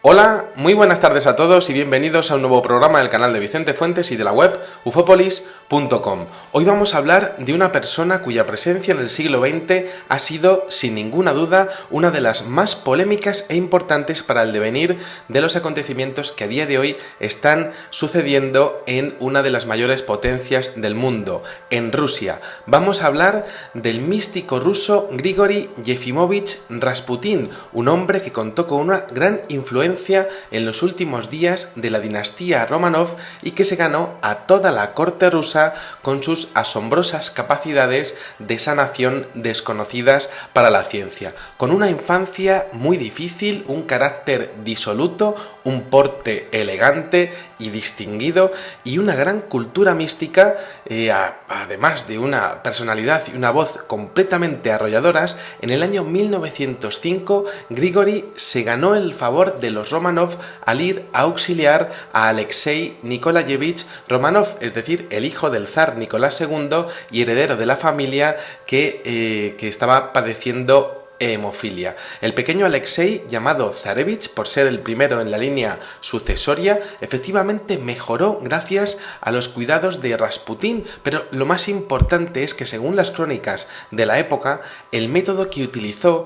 Hola, muy buenas tardes a todos y bienvenidos a un nuevo programa del canal de Vicente Fuentes y de la web ufopolis.com. Hoy vamos a hablar de una persona cuya presencia en el siglo XX ha sido, sin ninguna duda, una de las más polémicas e importantes para el devenir de los acontecimientos que a día de hoy están sucediendo en una de las mayores potencias del mundo, en Rusia. Vamos a hablar del místico ruso Grigori Yefimovich Rasputin, un hombre que contó con una gran influencia en los últimos días de la dinastía Romanov y que se ganó a toda la corte rusa con sus asombrosas capacidades de sanación desconocidas para la ciencia. Con una infancia muy difícil, un carácter disoluto, un porte elegante y distinguido y una gran cultura mística, además de una personalidad y una voz completamente arrolladoras, en el año 1905 Grigori se ganó el favor de los Romanov al ir a auxiliar a Alexei Nikolayevich Romanov, es decir, el hijo del zar Nicolás II y heredero de la familia que estaba padeciendo hemofilia. El pequeño Alexei, llamado Zarevich por ser el primero en la línea sucesoria, efectivamente mejoró gracias a los cuidados de Rasputin, pero lo más importante es que, según las crónicas de la época, el método que utilizó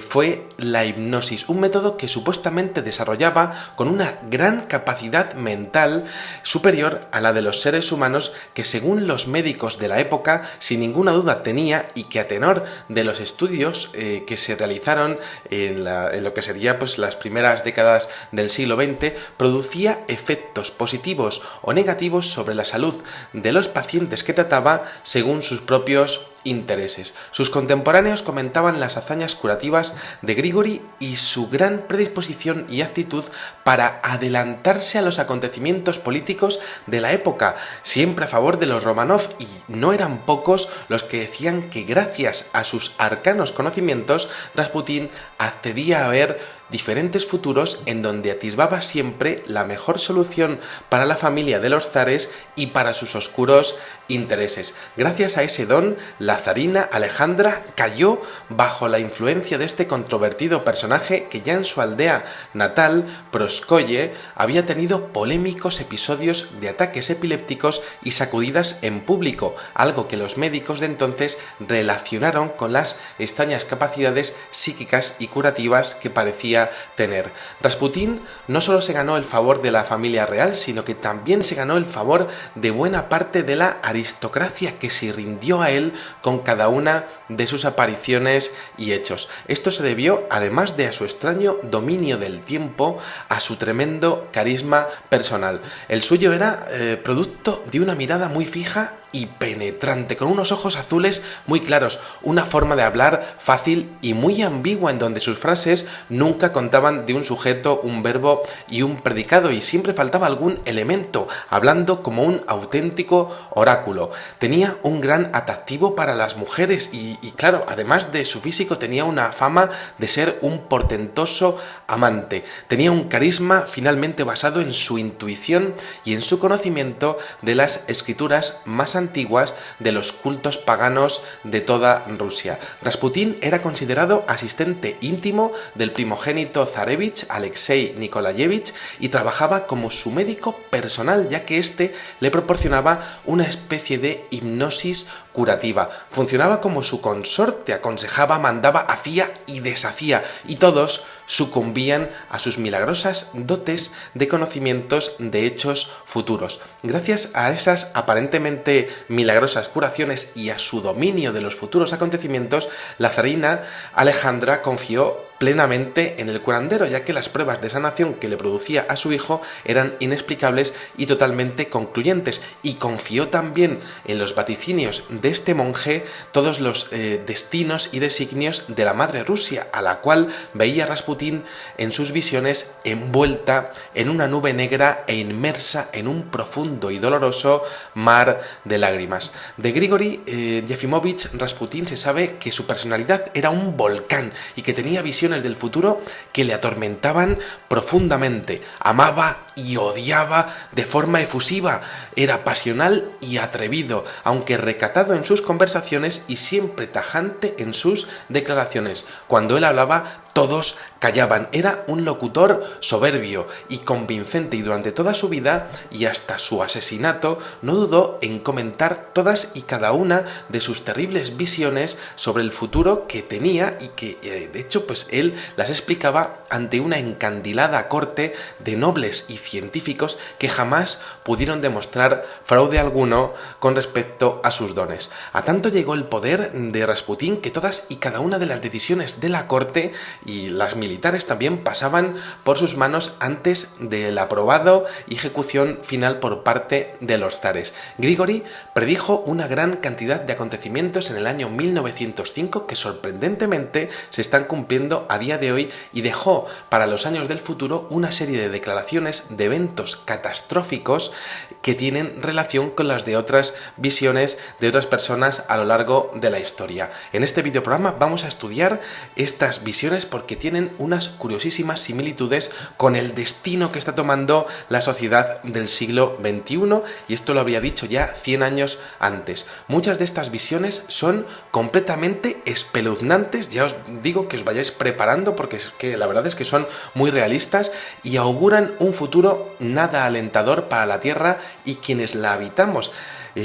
fue la hipnosis, un método que supuestamente desarrollaba con una gran capacidad mental superior a la de los seres humanos que, según los médicos de la época, sin ninguna duda tenía, y que a tenor de los estudios que se realizaron en lo que sería pues las primeras décadas del siglo XX, producía efectos positivos o negativos sobre la salud de los pacientes que trataba según sus propios intereses. Sus contemporáneos comentaban las hazañas curativas de Grigori y su gran predisposición y actitud para adelantarse a los acontecimientos políticos de la época, siempre a favor de los Romanov, y no eran pocos los que decían que gracias a sus arcanos conocimientos Rasputin accedía a ver diferentes futuros en donde atisbaba siempre la mejor solución para la familia de los zares y para sus oscuros intereses. Gracias a ese don, la zarina Alejandra cayó bajo la influencia de este controvertido personaje que ya en su aldea natal, Proskoye, había tenido polémicos episodios de ataques epilépticos y sacudidas en público, algo que los médicos de entonces relacionaron con las extrañas capacidades psíquicas y curativas que parecía tener. Rasputin no solo se ganó el favor de la familia real, sino que también se ganó el favor de buena parte de la aristocracia, que se rindió a él con cada una de sus apariciones y hechos. Esto se debió, además de a su extraño dominio del tiempo, a su tremendo carisma personal. El suyo era producto de una mirada muy fija y penetrante, con unos ojos azules muy claros, una forma de hablar fácil y muy ambigua, en donde sus frases nunca contaban de un sujeto, un verbo y un predicado, y siempre faltaba algún elemento, hablando como un auténtico oráculo. Tenía un gran atractivo para las mujeres y claro, además de su físico, tenía una fama de ser un portentoso amante. Tenía un carisma finalmente basado en su intuición y en su conocimiento de las escrituras más antiguas de los cultos paganos de toda Rusia. Rasputin era considerado asistente íntimo del primogénito zarevich, Alexei Nikolayevich, y trabajaba como su médico personal, ya que éste le proporcionaba una especie de hipnosis curativa. Funcionaba como su consorte, aconsejaba, mandaba, hacía y deshacía, y todos sucumbían a sus milagrosas dotes de conocimientos de hechos futuros. Gracias a esas aparentemente milagrosas curaciones y a su dominio de los futuros acontecimientos, la zarina Alejandra confió plenamente en el curandero, ya que las pruebas de sanación que le producía a su hijo eran inexplicables y totalmente concluyentes, y confió también en los vaticinios de este monje todos los destinos y designios de la madre Rusia, a la cual veía Rasputin en sus visiones envuelta en una nube negra e inmersa en un profundo y doloroso mar de lágrimas. De Grigori Yefimovich Rasputin se sabe que su personalidad era un volcán y que tenía visiones del futuro que le atormentaban profundamente. Amaba y odiaba de forma efusiva. Era pasional y atrevido, aunque recatado en sus conversaciones y siempre tajante en sus declaraciones. Cuando él hablaba, todos callaban. Era un locutor soberbio y convincente, y durante toda su vida y hasta su asesinato no dudó en comentar todas y cada una de sus terribles visiones sobre el futuro que tenía, y que de hecho pues él las explicaba ante una encandilada corte de nobles y científicos que jamás pudieron demostrar fraude alguno con respecto a sus dones. A tanto llegó el poder de Rasputín que todas y cada una de las decisiones de la corte y las militares también pasaban por sus manos antes del aprobado y ejecución final por parte de los zares. Grigori predijo una gran cantidad de acontecimientos en el año 1905 que sorprendentemente se están cumpliendo a día de hoy, y dejó para los años del futuro una serie de declaraciones de eventos catastróficos que tienen relación con las de otras visiones de otras personas a lo largo de la historia. En este videoprograma vamos a estudiar estas visiones porque tienen unas curiosísimas similitudes con el destino que está tomando la sociedad del siglo XXI, y esto lo habría dicho ya 100 años antes. Muchas de estas visiones son completamente espeluznantes, ya os digo que os vayáis preparando porque es que la verdad es que son muy realistas y auguran un futuro nada alentador para la Tierra y quienes la habitamos.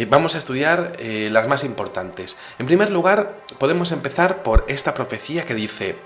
Vamos a estudiar las más importantes. En primer lugar, podemos empezar por esta profecía que dice: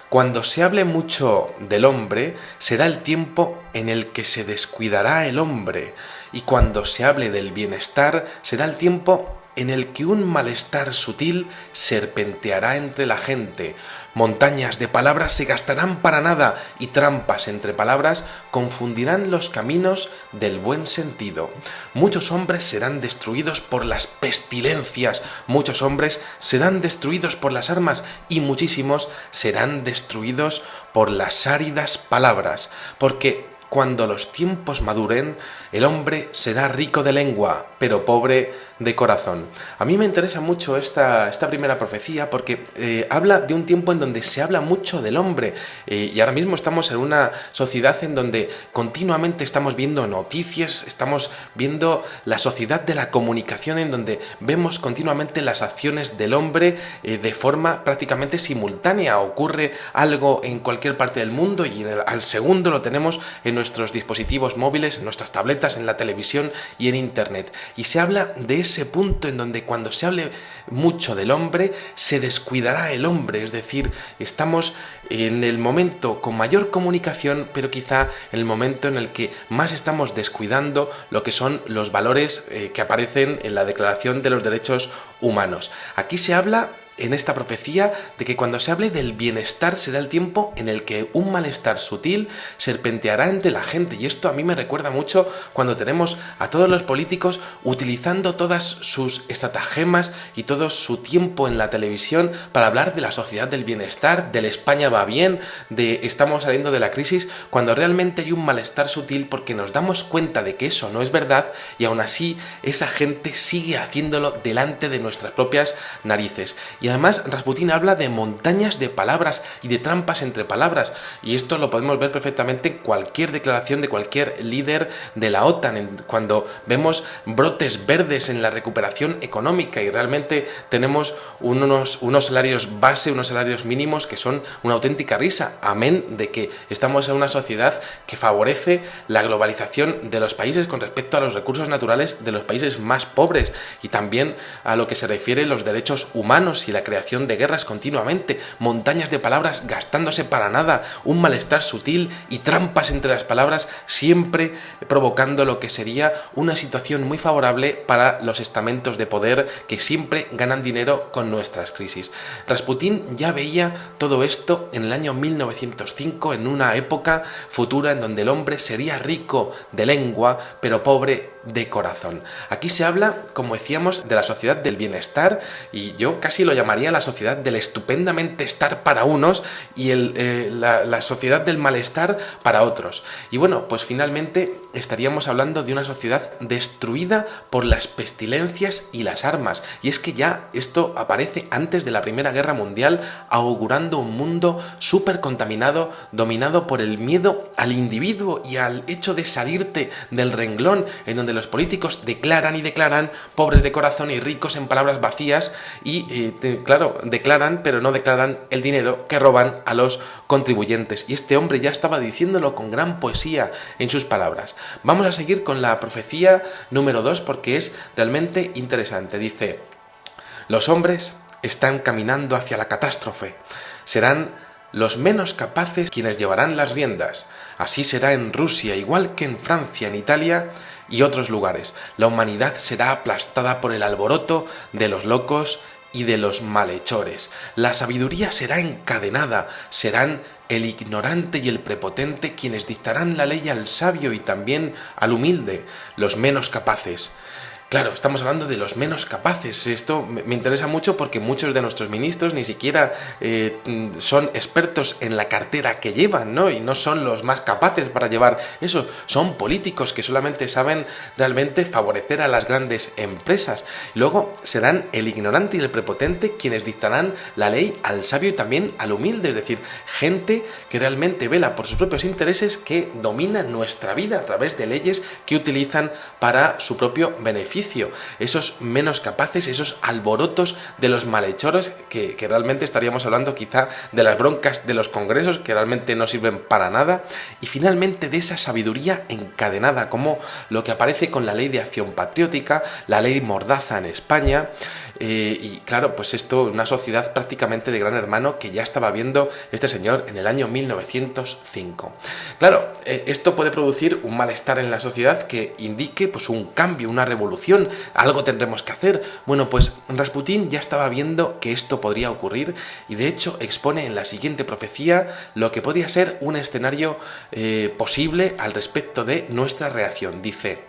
cuando se hable mucho del hombre, será el tiempo en el que se descuidará el hombre, y cuando se hable del bienestar, será el tiempo en el que un malestar sutil serpenteará entre la gente. Montañas de palabras se gastarán para nada, y trampas entre palabras confundirán los caminos del buen sentido. Muchos hombres serán destruidos por las pestilencias, muchos hombres serán destruidos por las armas, y muchísimos serán destruidos por las áridas palabras, porque cuando los tiempos maduren, el hombre será rico de lengua, pero pobre de corazón. A mí me interesa mucho esta primera profecía porque habla de un tiempo en donde se habla mucho del hombre, y ahora mismo estamos en una sociedad en donde continuamente estamos viendo noticias, estamos viendo la sociedad de la comunicación en donde vemos continuamente las acciones del hombre de forma prácticamente simultánea. Ocurre algo en cualquier parte del mundo y al segundo lo tenemos en nuestros dispositivos móviles, en nuestras tabletas, en la televisión y en internet. Y se habla de ese punto en donde cuando se hable mucho del hombre, se descuidará el hombre, es decir, estamos en el momento con mayor comunicación, pero quizá en el momento en el que más estamos descuidando lo que son los valores que aparecen en la Declaración de los Derechos Humanos. Aquí se habla en esta profecía de que cuando se hable del bienestar será el tiempo en el que un malestar sutil serpenteará entre la gente, y esto a mí me recuerda mucho cuando tenemos a todos los políticos utilizando todas sus estratagemas y todo su tiempo en la televisión para hablar de la sociedad del bienestar, del España va bien, de estamos saliendo de la crisis, cuando realmente hay un malestar sutil porque nos damos cuenta de que eso no es verdad, y aún así esa gente sigue haciéndolo delante de nuestras propias narices. Y además Rasputín habla de montañas de palabras y de trampas entre palabras, y esto lo podemos ver perfectamente en cualquier declaración de cualquier líder de la OTAN, cuando vemos brotes verdes en la recuperación económica y realmente tenemos unos salarios base, unos salarios mínimos que son una auténtica risa, amén de que estamos en una sociedad que favorece la globalización de los países con respecto a los recursos naturales de los países más pobres, y también a lo que se refiere a los derechos humanos y la creación de guerras continuamente, montañas de palabras gastándose para nada, un malestar sutil y trampas entre las palabras, siempre provocando lo que sería una situación muy favorable para los estamentos de poder que siempre ganan dinero con nuestras crisis. Rasputín ya veía todo esto en el año 1905, en una época futura en donde el hombre sería rico de lengua, pero pobre de corazón. Aquí se habla, como decíamos, de la sociedad del bienestar, y yo casi lo llamaría la sociedad del estupendamente estar para unos y la sociedad del malestar para otros. Y bueno, pues finalmente estaríamos hablando de una sociedad destruida por las pestilencias y las armas. Y es que ya esto aparece antes de la Primera Guerra Mundial, augurando un mundo súper contaminado, dominado por el miedo al individuo y al hecho de salirte del renglón, en donde los políticos declaran y declaran, pobres de corazón y ricos en palabras vacías, y claro, declaran, pero no declaran el dinero que roban a los contribuyentes. Y este hombre ya estaba diciéndolo con gran poesía en sus palabras. Vamos a seguir con la profecía número 2 porque es realmente interesante. Dice: los hombres están caminando hacia la catástrofe. Serán los menos capaces quienes llevarán las riendas. Así será en Rusia, igual que en Francia, en Italia y otros lugares. La humanidad será aplastada por el alboroto de los locos y de los malhechores. La sabiduría será encadenada, serán el ignorante y el prepotente quienes dictarán la ley al sabio y también al humilde, los menos capaces. Claro, estamos hablando de los menos capaces. Esto me interesa mucho porque muchos de nuestros ministros ni siquiera son expertos en la cartera que llevan, ¿no? Y no son los más capaces para llevar eso. Son políticos que solamente saben realmente favorecer a las grandes empresas. Luego serán el ignorante y el prepotente quienes dictarán la ley al sabio y también al humilde. Es decir, gente que realmente vela por sus propios intereses, que domina nuestra vida a través de leyes que utilizan para su propio beneficio. Esos menos capaces, esos alborotos de los malhechores, que realmente estaríamos hablando quizá de las broncas de los congresos, que realmente no sirven para nada, y finalmente de esa sabiduría encadenada, como lo que aparece con la ley de acción patriótica, la ley Mordaza en España. Y claro, pues esto, una sociedad prácticamente de Gran Hermano que ya estaba viendo este señor en el año 1905. Claro, esto puede producir un malestar en la sociedad que indique pues un cambio, una revolución, algo tendremos que hacer. Bueno, pues Rasputín ya estaba viendo que esto podría ocurrir y de hecho expone en la siguiente profecía lo que podría ser un escenario posible al respecto de nuestra reacción. Dice: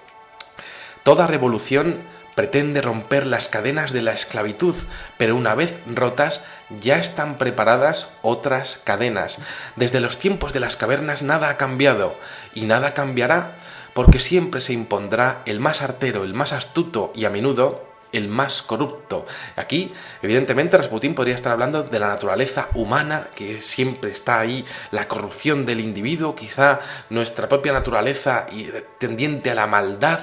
toda revolución pretende romper las cadenas de la esclavitud, pero una vez rotas ya están preparadas otras cadenas. Desde los tiempos de las cavernas nada ha cambiado y nada cambiará, porque siempre se impondrá el más artero, el más astuto y a menudo el más corrupto. Aquí, evidentemente, Rasputín podría estar hablando de la naturaleza humana, que siempre está ahí, la corrupción del individuo, quizá nuestra propia naturaleza tendiente a la maldad,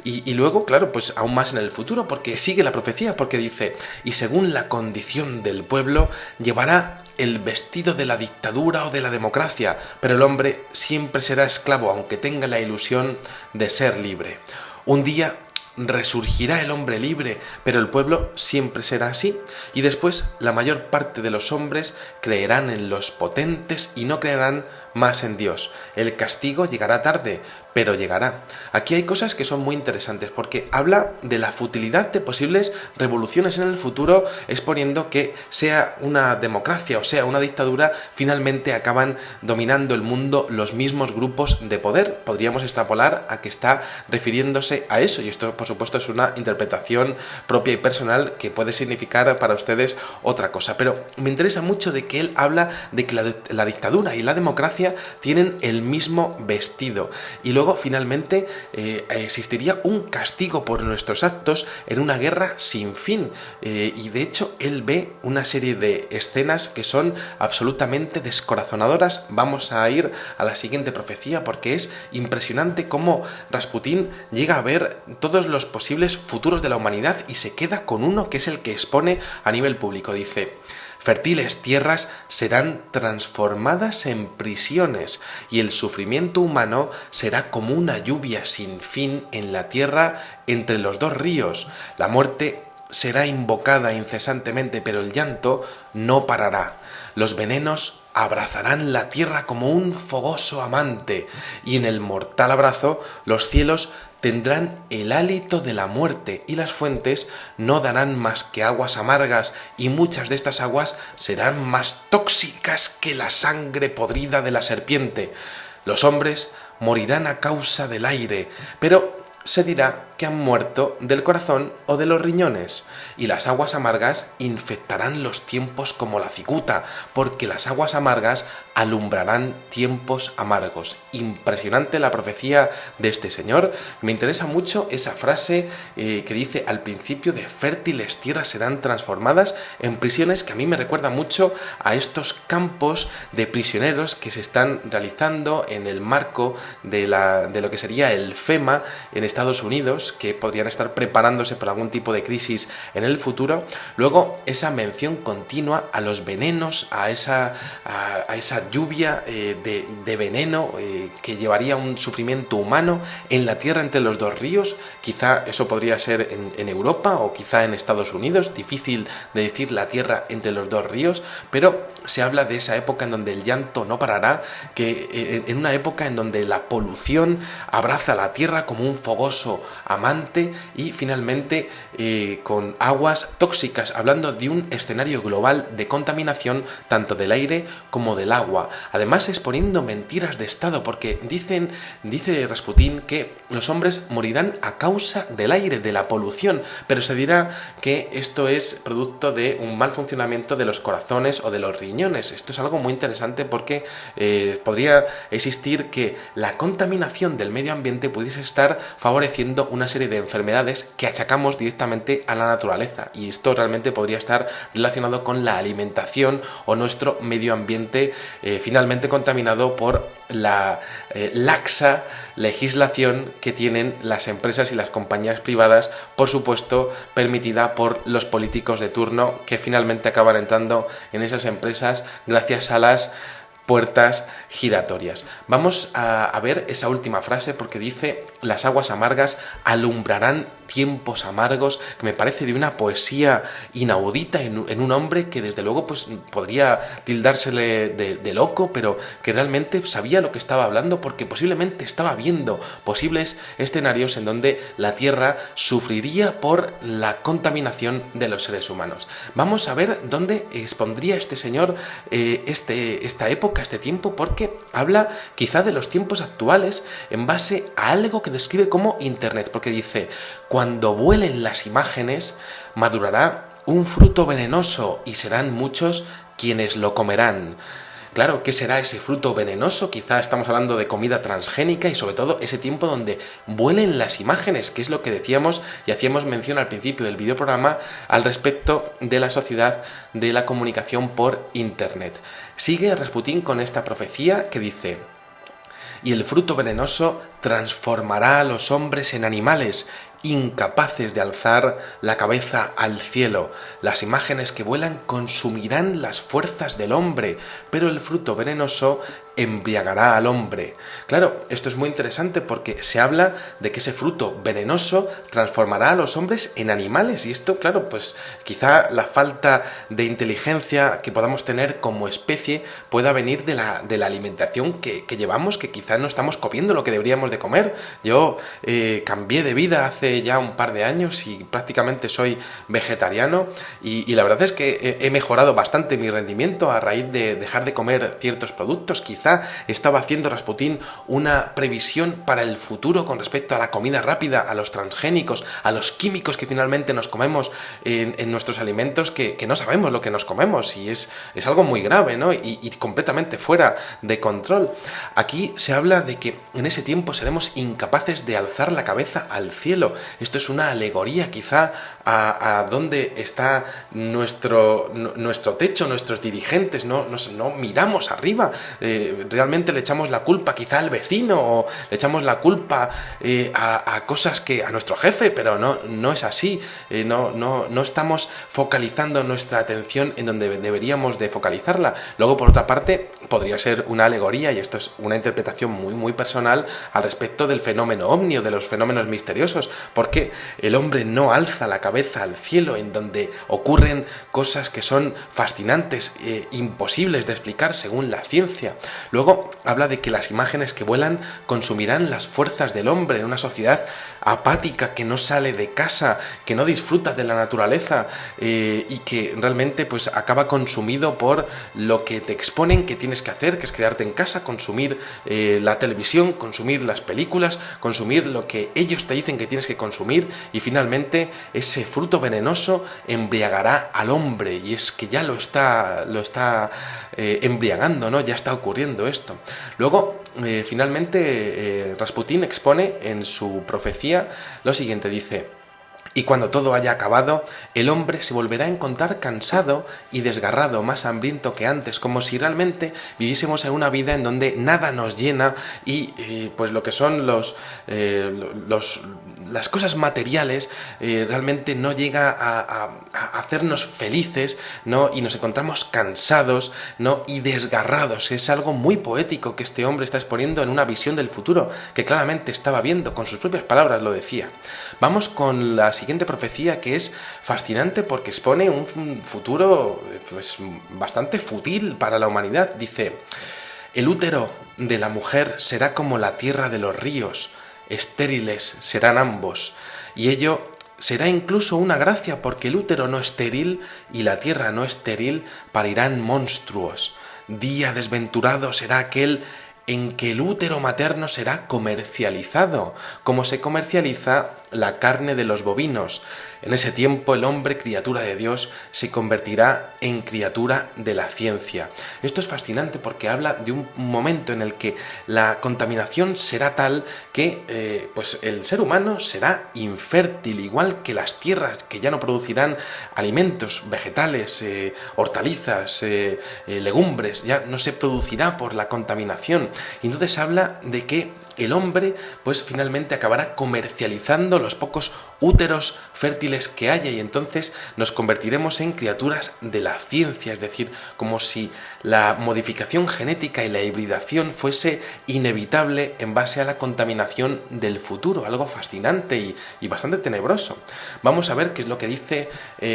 y luego, claro, pues aún más en el futuro, porque sigue la profecía, porque dice: y según la condición del pueblo, llevará el vestido de la dictadura o de la democracia, pero el hombre siempre será esclavo, aunque tenga la ilusión de ser libre. Un día resurgirá el hombre libre, pero el pueblo siempre será así, y después la mayor parte de los hombres creerán en los potentes y no creerán más en Dios. El castigo llegará tarde, pero llegará. Aquí hay cosas que son muy interesantes porque habla de la futilidad de posibles revoluciones en el futuro, exponiendo que sea una democracia o sea una dictadura, finalmente acaban dominando el mundo los mismos grupos de poder. Podríamos extrapolar a que está refiriéndose a eso, y esto por supuesto es una interpretación propia y personal que puede significar para ustedes otra cosa, pero me interesa mucho de que él habla de que la dictadura y la democracia tienen el mismo vestido, y luego finalmente existiría un castigo por nuestros actos en una guerra sin fin, y de hecho él ve una serie de escenas que son absolutamente descorazonadoras. Vamos a ir a la siguiente profecía porque es impresionante cómo Rasputín llega a ver todos los posibles futuros de la humanidad y se queda con uno que es el que expone a nivel público. Dice: fértiles tierras serán transformadas en prisiones y el sufrimiento humano será como una lluvia sin fin en la tierra entre los dos ríos. La muerte será invocada incesantemente, pero el llanto no parará. Los venenos abrazarán la tierra como un fogoso amante, y en el mortal abrazo los cielos tendrán el hálito de la muerte, y las fuentes no darán más que aguas amargas, y muchas de estas aguas serán más tóxicas que la sangre podrida de la serpiente. Los hombres morirán a causa del aire, pero se dirá que han muerto del corazón o de los riñones, y las aguas amargas infectarán los tiempos como la cicuta, porque las aguas amargas alumbrarán tiempos amargos. Impresionante la profecía de este señor. Me interesa mucho esa frase que dice al principio de fértiles tierras serán transformadas en prisiones, que a mí me recuerda mucho a estos campos de prisioneros que se están realizando en el marco de lo que sería el FEMA en Estados Unidos, que podrían estar preparándose por algún tipo de crisis en el futuro. Luego, esa mención continua a los venenos, a esa lluvia de veneno que llevaría un sufrimiento humano en la tierra entre los dos ríos. Quizá eso podría ser en Europa o quizá en Estados Unidos, difícil de decir la tierra entre los dos ríos, pero se habla de esa época en donde el llanto no parará, que en una época en donde la polución abraza la tierra como un fogoso amante, y finalmente con aguas tóxicas, hablando de un escenario global de contaminación tanto del aire como del agua. Además, exponiendo mentiras de Estado, porque dice Rasputín que los hombres morirán a causa del aire, de la polución, pero se dirá que esto es producto de un mal funcionamiento de los corazones o de los riñones. Esto es algo muy interesante porque podría existir que la contaminación del medio ambiente pudiese estar favoreciendo una serie de enfermedades que achacamos directamente a la naturaleza, y esto realmente podría estar relacionado con la alimentación o nuestro medio ambiente finalmente contaminado por la laxa legislación que tienen las empresas y las compañías privadas, por supuesto permitida por los políticos de turno, que finalmente acaban entrando en esas empresas gracias a las puertas giratorias. Vamos a ver esa última frase, porque dice: las aguas amargas alumbrarán tiempos amargos, que me parece de una poesía inaudita en un hombre que desde luego pues podría tildársele de loco, pero que realmente sabía lo que estaba hablando, porque posiblemente estaba viendo posibles escenarios en donde la tierra sufriría por la contaminación de los seres humanos. Vamos a ver dónde expondría este señor esta época, este tiempo, porque habla quizá de los tiempos actuales en base a algo que describe como Internet, porque dice: cuando vuelen las imágenes, madurará un fruto venenoso y serán muchos quienes lo comerán. Claro, ¿qué será ese fruto venenoso? Quizá estamos hablando de comida transgénica, y sobre todo ese tiempo donde vuelen las imágenes, que es lo que decíamos y hacíamos mención al principio del videoprograma al respecto de la sociedad de la comunicación por Internet. Sigue Rasputín con esta profecía que dice: y el fruto venenoso transformará a los hombres en animales, incapaces de alzar la cabeza al cielo. Las imágenes que vuelan consumirán las fuerzas del hombre, pero el fruto venenoso embriagará al hombre. Claro, esto es muy interesante porque se habla de que ese fruto venenoso transformará a los hombres en animales, y esto, claro, pues quizá la falta de inteligencia que podamos tener como especie pueda venir de la alimentación que llevamos, que quizá no estamos comiendo lo que deberíamos de comer. Yo cambié de vida hace ya un par de años y prácticamente soy vegetariano, y la verdad es que he mejorado bastante mi rendimiento a raíz de dejar de comer ciertos productos. Quizá estaba haciendo Rasputín una previsión para el futuro con respecto a la comida rápida, a los transgénicos, a los químicos que finalmente nos comemos en nuestros alimentos, que no sabemos lo que nos comemos, y es algo muy grave, ¿no? Y completamente fuera de control. Aquí se habla de que en ese tiempo seremos incapaces de alzar la cabeza al cielo. Esto es una alegoría quizá a dónde está nuestro techo, nuestros dirigentes, no miramos arriba. Realmente le echamos la culpa quizá al vecino, o le echamos la culpa a cosas que a nuestro jefe, pero no es así. No estamos focalizando nuestra atención en donde deberíamos de focalizarla. Luego, por otra parte, podría ser una alegoría, y esto es una interpretación muy muy personal, al respecto del fenómeno ovni o de los fenómenos misteriosos, porque el hombre no alza la cabeza al cielo, en donde ocurren cosas que son fascinantes, imposibles de explicar según la ciencia. Luego, habla de que las imágenes que vuelan consumirán las fuerzas del hombre en una sociedad apática que no sale de casa, que no disfruta de la naturaleza y que realmente pues acaba consumido por lo que te exponen que tienes que hacer, que es quedarte en casa, consumir la televisión, consumir las películas, consumir lo que ellos te dicen que tienes que consumir, y finalmente ese fruto venenoso embriagará al hombre, y es que ya lo está embriagando, ¿no? Ya está ocurriendo esto. Luego, finalmente, Rasputín expone en su profecía lo siguiente, dice: y cuando todo haya acabado, el hombre se volverá a encontrar cansado y desgarrado, más hambriento que antes, como si realmente viviésemos en una vida en donde nada nos llena y pues lo que son las cosas materiales realmente no llega a hacernos felices, ¿no? Y nos encontramos cansados, ¿no? Y desgarrados. Es algo muy poético que este hombre está exponiendo en una visión del futuro que claramente estaba viendo, con sus propias palabras lo decía. Vamos con la siguiente profecía, que es fascinante porque expone un futuro pues bastante fútil para la humanidad. Dice: el útero de la mujer será como la tierra de los ríos, estériles serán ambos, y ello será incluso una gracia, porque el útero no estéril y la tierra no estéril parirán monstruos. Día desventurado será aquel en que el útero materno será comercializado, como se comercializa la carne de los bovinos. En ese tiempo el hombre, criatura de Dios, se convertirá en criatura de la ciencia. Esto es fascinante porque habla de un momento en el que la contaminación será tal que pues el ser humano será infértil, igual que las tierras que ya no producirán alimentos, vegetales, hortalizas, legumbres, ya no se producirá por la contaminación. Y entonces habla de que el hombre pues finalmente acabará comercializando los pocos úteros fértiles que haya, y entonces nos convertiremos en criaturas de la ciencia, es decir, como si la modificación genética y la hibridación fuese inevitable en base a la contaminación del futuro, algo fascinante y bastante tenebroso. Vamos a ver qué es lo que dice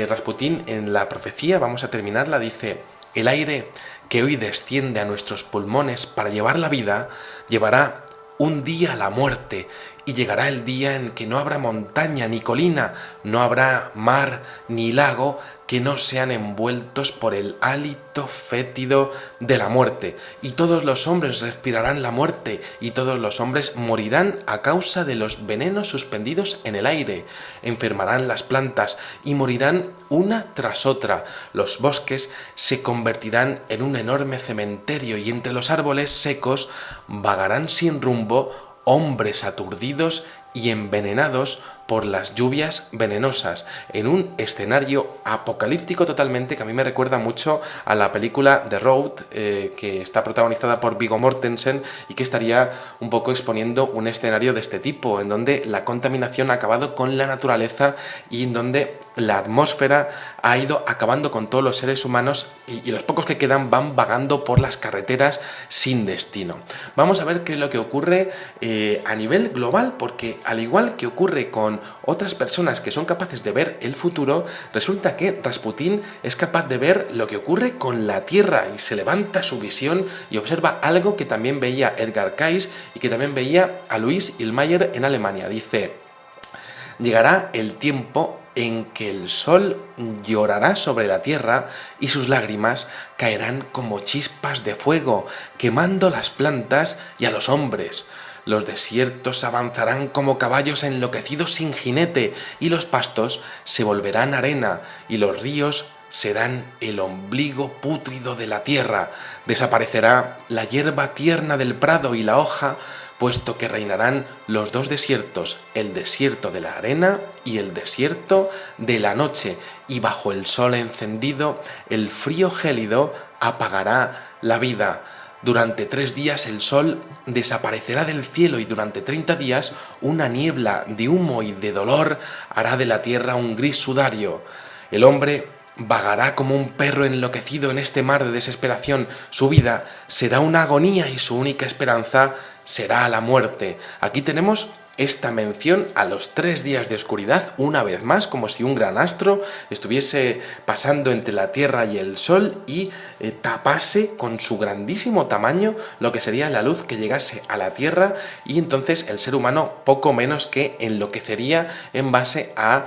Rasputín en la profecía, vamos a terminarla. Dice: el aire que hoy desciende a nuestros pulmones para llevar la vida, llevará un día la muerte, y llegará el día en que no habrá montaña ni colina, no habrá mar ni lago que no sean envueltos por el hálito fétido de la muerte, y todos los hombres respirarán la muerte, y todos los hombres morirán a causa de los venenos suspendidos en el aire. Enfermarán las plantas y morirán una tras otra. Los bosques se convertirán en un enorme cementerio, y entre los árboles secos vagarán sin rumbo hombres aturdidos y envenenados por las lluvias venenosas, en un escenario apocalíptico totalmente, que a mí me recuerda mucho a la película The Road, que está protagonizada por Viggo Mortensen, y que estaría un poco exponiendo un escenario de este tipo, en donde la contaminación ha acabado con la naturaleza y en donde la atmósfera ha ido acabando con todos los seres humanos, y los pocos que quedan van vagando por las carreteras sin destino. Vamos a ver qué es lo que ocurre a nivel global, porque al igual que ocurre con otras personas que son capaces de ver el futuro, resulta que Rasputín es capaz de ver lo que ocurre con la Tierra, y se levanta su visión y observa algo que también veía Edgar Cayce y que también veía a Louis Illmayer en Alemania. Dice: llegará el tiempo en que el sol llorará sobre la tierra y sus lágrimas caerán como chispas de fuego, quemando las plantas y a los hombres. Los desiertos avanzarán como caballos enloquecidos sin jinete, y los pastos se volverán arena, y los ríos serán el ombligo pútrido de la tierra. Desaparecerá la hierba tierna del prado y la hoja, puesto que reinarán los dos desiertos, el desierto de la arena y el desierto de la noche, y bajo el sol encendido, el frío gélido apagará la vida. Durante 3 días el sol desaparecerá del cielo, y durante 30 días una niebla de humo y de dolor hará de la tierra un gris sudario. El hombre vagará como un perro enloquecido en este mar de desesperación. Su vida será una agonía y su única esperanza será la muerte. Aquí tenemos esta mención a los 3 días de oscuridad, una vez más, como si un gran astro estuviese pasando entre la Tierra y el Sol y tapase con su grandísimo tamaño lo que sería la luz que llegase a la Tierra, y entonces el ser humano poco menos que enloquecería en base a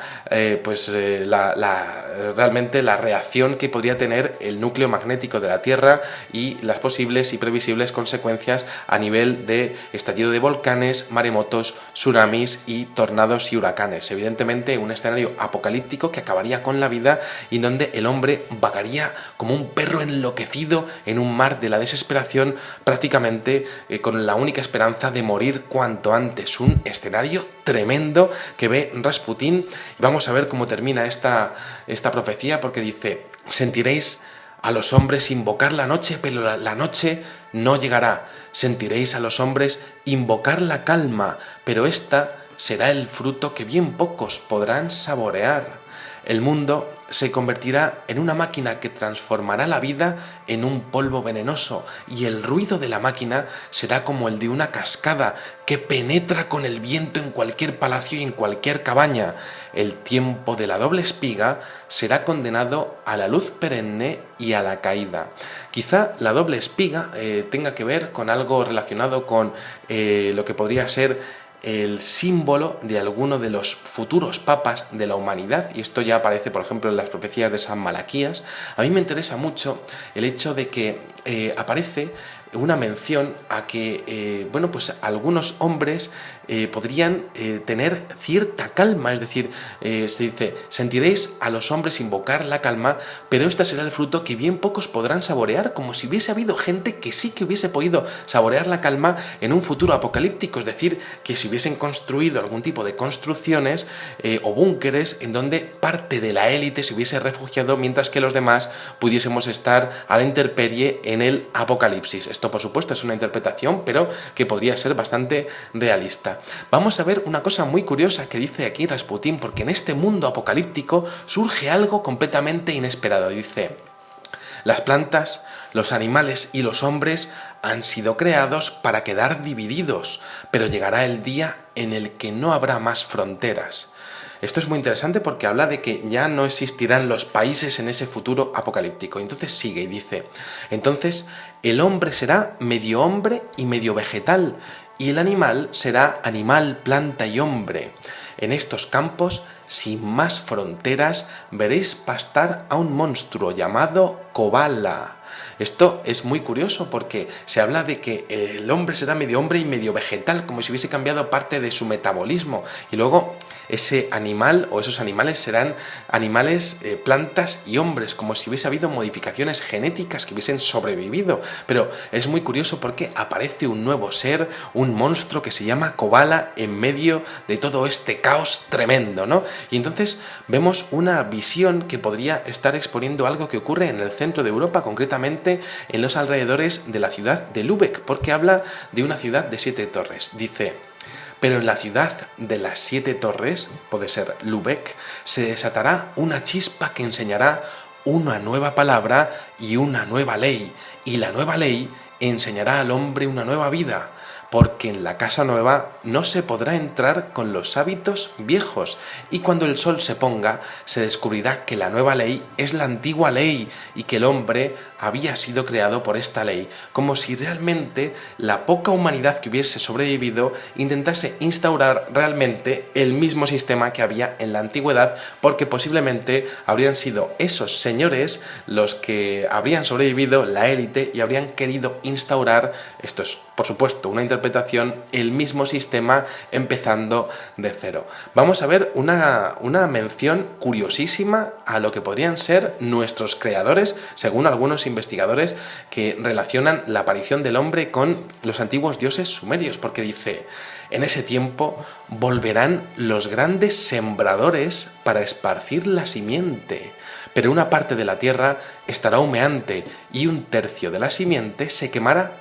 realmente la reacción que podría tener el núcleo magnético de la Tierra y las posibles y previsibles consecuencias a nivel de estallido de volcanes, maremotos, tsunamis y tornados y huracanes. Evidentemente un escenario apocalíptico que acabaría con la vida y en donde el hombre vagaría como un perro enloquecido en un mar de la desesperación, prácticamente con la única esperanza de morir cuanto antes. Un escenario tremendo que ve Rasputín. Vamos a ver cómo termina esta profecía, porque dice: sentiréis a los hombres invocar la noche, pero la noche no llegará. Sentiréis a los hombres invocar la calma, pero esta será el fruto que bien pocos podrán saborear. El mundo se convertirá en una máquina que transformará la vida en un polvo venenoso, y el ruido de la máquina será como el de una cascada que penetra con el viento en cualquier palacio y en cualquier cabaña. El tiempo de la doble espiga será condenado a la luz perenne y a la caída. Quizá la doble espiga tenga que ver con algo relacionado con lo que podría ser el símbolo de alguno de los futuros papas de la humanidad, y esto ya aparece, por ejemplo, en las profecías de San Malaquías. A mí me interesa mucho el hecho de que aparece una mención a que algunos hombres podrían tener cierta calma, es decir, se dice: sentiréis a los hombres invocar la calma, pero este será el fruto que bien pocos podrán saborear, como si hubiese habido gente que sí que hubiese podido saborear la calma en un futuro apocalíptico, es decir, que si hubiesen construido algún tipo de construcciones o búnkeres en donde parte de la élite se hubiese refugiado, mientras que los demás pudiésemos estar a la intemperie en el apocalipsis. Esto, por supuesto, es una interpretación, pero que podría ser bastante realista. Vamos a ver una cosa muy curiosa que dice aquí Rasputín, porque en este mundo apocalíptico surge algo completamente inesperado. Dice: las plantas, los animales y los hombres han sido creados para quedar divididos, pero llegará el día en el que no habrá más fronteras. Esto es muy interesante porque habla de que ya no existirán los países en ese futuro apocalíptico. Entonces sigue y dice: entonces el hombre será medio hombre y medio vegetal, y el animal será animal, planta y hombre. En estos campos, sin más fronteras, veréis pastar a un monstruo llamado Kobala. Esto es muy curioso porque se habla de que el hombre será medio hombre y medio vegetal, como si hubiese cambiado parte de su metabolismo, y luego ese animal o esos animales serán animales, plantas y hombres, como si hubiese habido modificaciones genéticas que hubiesen sobrevivido. Pero es muy curioso porque aparece un nuevo ser, un monstruo que se llama Kobala, en medio de todo este caos tremendo, ¿no? Y entonces vemos una visión que podría estar exponiendo algo que ocurre en el centro de Europa, concretamente en los alrededores de la ciudad de Lübeck, porque habla de una ciudad de 7 torres. Dice: pero en la ciudad de las 7 torres, puede ser Lübeck, se desatará una chispa que enseñará una nueva palabra y una nueva ley, y la nueva ley enseñará al hombre una nueva vida, porque en la casa nueva no se podrá entrar con los hábitos viejos, y cuando el sol se ponga se descubrirá que la nueva ley es la antigua ley y que el hombre había sido creado por esta ley, como si realmente la poca humanidad que hubiese sobrevivido intentase instaurar realmente el mismo sistema que había en la antigüedad, porque posiblemente habrían sido esos señores los que habrían sobrevivido, la élite, y habrían querido instaurar, esto es por supuesto una interpretación, el mismo sistema empezando de cero. Vamos a ver una mención curiosísima a lo que podrían ser nuestros creadores, según algunos investigadores que relacionan la aparición del hombre con los antiguos dioses sumerios, porque dice: en ese tiempo volverán los grandes sembradores para esparcir la simiente, pero una parte de la tierra estará humeante y un tercio de la simiente se quemará.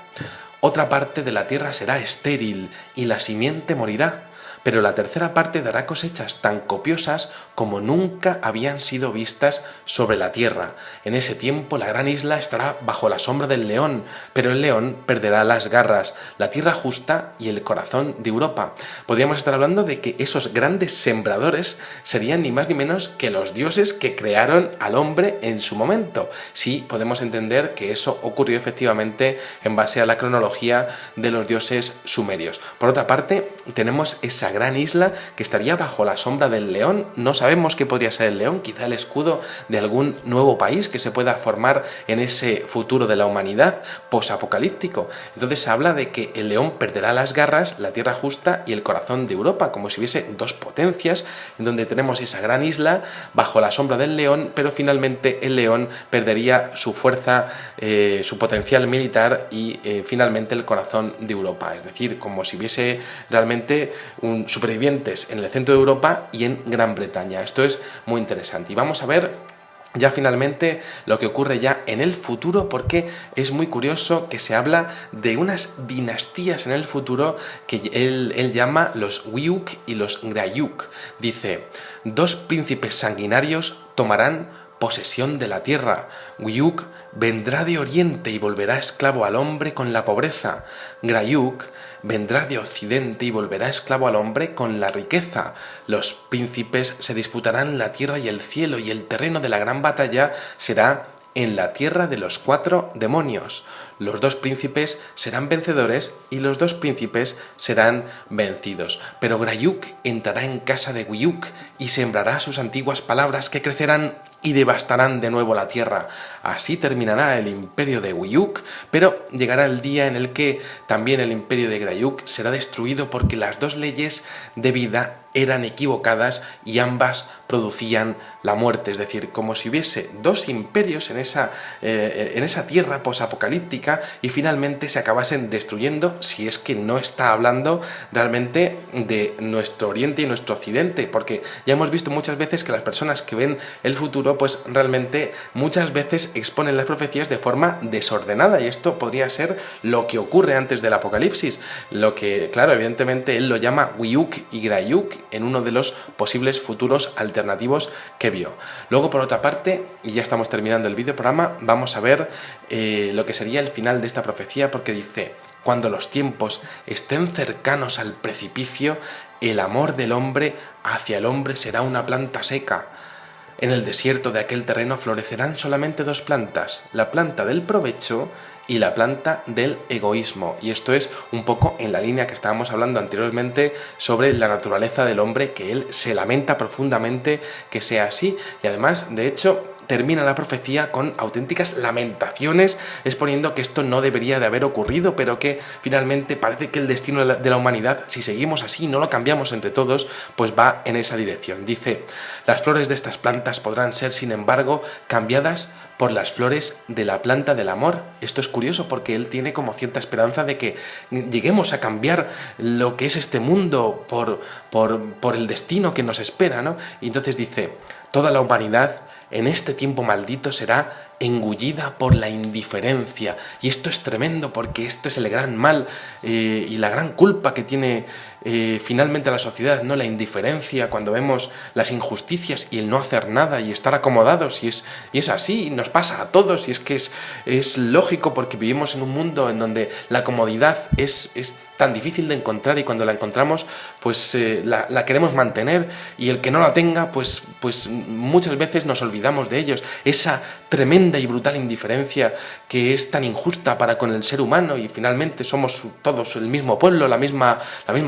Otra parte de la tierra será estéril y la simiente morirá. pero la tercera parte dará cosechas tan copiosas como nunca habían sido vistas sobre la tierra. En ese tiempo la gran isla estará bajo la sombra del león, pero el león perderá las garras, la tierra justa y el corazón de Europa. Podríamos estar hablando de que esos grandes sembradores serían ni más ni menos que los dioses que crearon al hombre en su momento. Sí, podemos entender que eso ocurrió efectivamente en base a la cronología de los dioses sumerios. Por otra parte, tenemos esa gran isla que estaría bajo la sombra del león. No sabemos qué podría ser el león, quizá el escudo de algún nuevo país que se pueda formar en ese futuro de la humanidad posapocalíptico. Entonces se habla de que el león perderá las garras, la tierra justa y el corazón de Europa, como si hubiese dos potencias, en donde tenemos esa gran isla bajo la sombra del león, pero finalmente el león perdería su fuerza, su potencial militar y finalmente el corazón de Europa. Es decir, como si hubiese realmente supervivientes en el centro de Europa y en Gran Bretaña. Esto es muy interesante. Y vamos a ver ya finalmente lo que ocurre ya en el futuro, porque es muy curioso que se habla de unas dinastías en el futuro que él llama los Wiyuk y los Grayuk. Dice: dos príncipes sanguinarios tomarán posesión de la tierra. Wiyuk vendrá de oriente y volverá esclavo al hombre con la pobreza. Grayuk vendrá de occidente y volverá esclavo al hombre con la riqueza. Los príncipes se disputarán la tierra y el cielo, y el terreno de la gran batalla será en la tierra de los 4 demonios. Los dos príncipes serán vencedores y los dos príncipes serán vencidos. Pero Grayuk entrará en casa de Wiyuk y sembrará sus antiguas palabras, que crecerán y devastarán de nuevo la tierra. Así terminará el imperio de Wiyuk, pero llegará el día en el que también el imperio de Grayuk será destruido, porque las dos leyes de vida eran equivocadas y ambas producían la muerte. Es decir, como si hubiese dos imperios en esa tierra posapocalíptica y finalmente se acabasen destruyendo, si es que no está hablando realmente de nuestro oriente y nuestro occidente, porque ya hemos visto muchas veces que las personas que ven el futuro pues realmente muchas veces exponen las profecías de forma desordenada, y esto podría ser lo que ocurre antes del apocalipsis. Lo que, claro, evidentemente él lo llama Wiyuk y Grayuk en uno de los posibles futuros alternativos que vio. Luego, por otra parte, y ya estamos terminando el videoprograma, vamos a ver lo que sería el final de esta profecía, porque dice: cuando los tiempos estén cercanos al precipicio, el amor del hombre hacia el hombre será una planta seca. En el desierto de aquel terreno florecerán solamente dos plantas, la planta del provecho y la planta del egoísmo. Y esto es un poco en la línea que estábamos hablando anteriormente sobre la naturaleza del hombre, que él se lamenta profundamente que sea así. Y además, de hecho, termina la profecía con auténticas lamentaciones, exponiendo que esto no debería de haber ocurrido, pero que finalmente parece que el destino de la humanidad, si seguimos así, no lo cambiamos entre todos, pues va en esa dirección. Dice: las flores de estas plantas podrán ser, sin embargo, cambiadas por las flores de la planta del amor. Esto es curioso porque él tiene como cierta esperanza de que lleguemos a cambiar lo que es este mundo por el destino que nos espera, ¿no? Y entonces dice: toda la humanidad en este tiempo maldito será engullida por la indiferencia. Y esto es tremendo, porque esto es el gran mal y la gran culpa que tiene finalmente la sociedad, ¿no? La indiferencia, cuando vemos las injusticias y el no hacer nada y estar acomodados, y es así, nos pasa a todos, y es que es lógico, porque vivimos en un mundo en donde la comodidad es tan difícil de encontrar, y cuando la encontramos pues la queremos mantener, y el que no la tenga pues muchas veces nos olvidamos de ellos. Esa tremenda y brutal indiferencia que es tan injusta para con el ser humano, y finalmente somos todos el mismo pueblo, la misma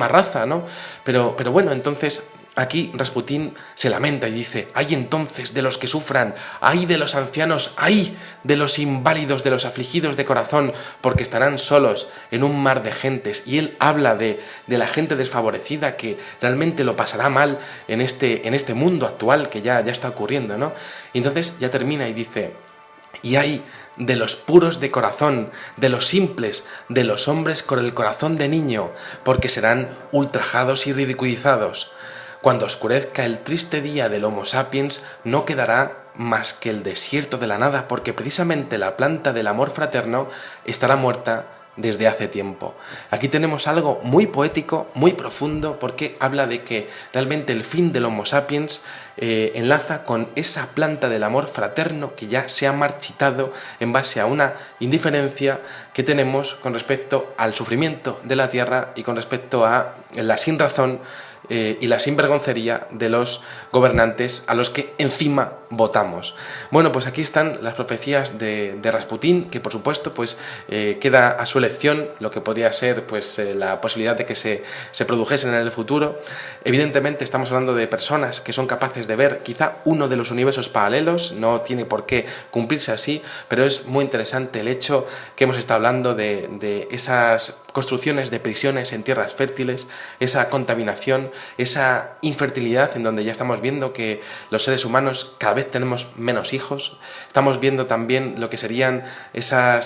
raza, ¿no? Pero bueno, entonces aquí Rasputín se lamenta y dice: ¡ay entonces de los que sufran! ¡Ay de los ancianos! ¡Ay de los inválidos, de los afligidos de corazón! Porque estarán solos en un mar de gentes. Y él habla de la gente desfavorecida, que realmente lo pasará mal en este mundo actual que ya está ocurriendo, ¿no? Y entonces ya termina y dice: y hay de los puros de corazón, de los simples, de los hombres con el corazón de niño, porque serán ultrajados y ridiculizados. Cuando oscurezca el triste día del Homo sapiens, no quedará más que el desierto de la nada, porque precisamente la planta del amor fraterno estará muerta desde hace tiempo. Aquí tenemos algo muy poético, muy profundo, porque habla de que realmente el fin del Homo sapiens enlaza con esa planta del amor fraterno que ya se ha marchitado en base a una indiferencia que tenemos con respecto al sufrimiento de la tierra y con respecto a la sinrazón y la sinvergoncería de los gobernantes a los que encima votamos. Bueno, pues aquí están las profecías de Rasputín, que por supuesto pues queda a su elección lo que podría ser pues la posibilidad de que se produjesen en el futuro. Evidentemente estamos hablando de personas que son capaces de ver quizá uno de los universos paralelos, no tiene por qué cumplirse así, pero es muy interesante el hecho que hemos estado hablando de esas construcciones de prisiones en tierras fértiles, esa contaminación, esa infertilidad en donde ya estamos viendo que los seres humanos cada vez tenemos menos hijos. Estamos viendo también lo que serían esa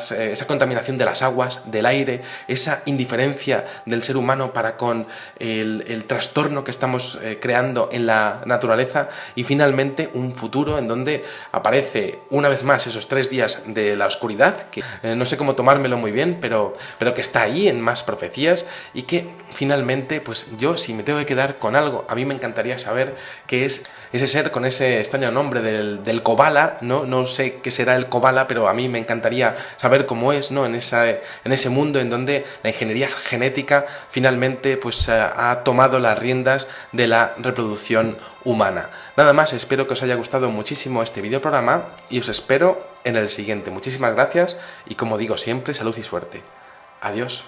contaminación de las aguas, del aire, esa indiferencia del ser humano para con el trastorno que estamos creando en la naturaleza, y finalmente un futuro en donde aparece una vez más esos 3 días de la oscuridad, que no sé cómo tomármelo muy bien, pero que está ahí en más profecías, y que finalmente, pues yo, si me tengo que quedar con algo, a mí me encantaría saber qué es ese ser con ese extraño nombre del Kobala, ¿no? No sé qué será el Kobala, pero a mí me encantaría saber cómo es, ¿no? En ese mundo en donde la ingeniería genética finalmente pues ha tomado las riendas de la reproducción humana. Nada más, espero que os haya gustado muchísimo este videoprograma y os espero en el siguiente. Muchísimas gracias y, como digo siempre, salud y suerte. Adiós.